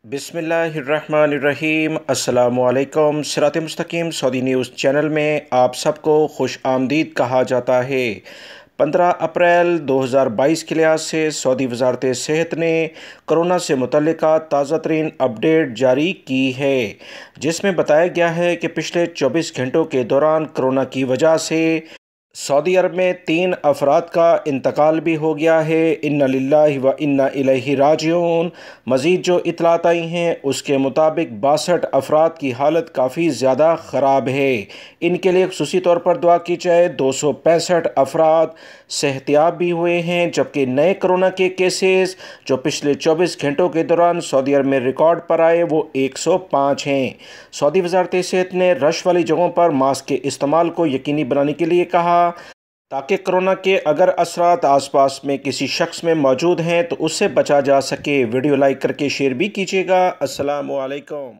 बिस्मिल्लाहिर्रहमानिर्रहीम। अस्सलामुअलैकुम। सिरात मुस्तकीम सऊदी न्यूज़ चैनल में आप सबको खुश आमदीद कहा जाता है। 15 अप्रैल 2022 के लिहाज से सऊदी वजारत सेहत ने कोरोना से मुतल्लिका ताज़ा तरीन अपडेट जारी की है, जिसमें बताया गया है कि पिछले 24 घंटों के दौरान कोरोना की वजह से सऊदी अरब में 3 अफराद का इंतकाल भी हो गया है। इन्ना लिल्लाहि व इन्ना इलैहि राजिऊन। मज़ीद जो इतलात आई हैं उसके मुताबिक 62 अफराद की हालत काफ़ी ज़्यादा ख़राब है। इनके लिए खुसूसी तौर पर दुआ की जाए। 265 अफराद सेहतियाब भी हुए हैं, जबकि नए कोरोना के केसेस जो पिछले 24 घंटों के दौरान सऊदी अरब में रिकॉर्ड पर आए वो 105 हैं। सऊदी वजारत सेहत ने रश वाली जगहों पर मास्क के इस्तेमाल को यकीनी बनाने के लिए कहा, ताकि कोरोना के अगर असरात आसपास में किसी शख्स में मौजूद हैं तो उससे बचा जा सके। वीडियो लाइक करके शेयर भी कीजिएगा। अस्सलामु अलैकुम।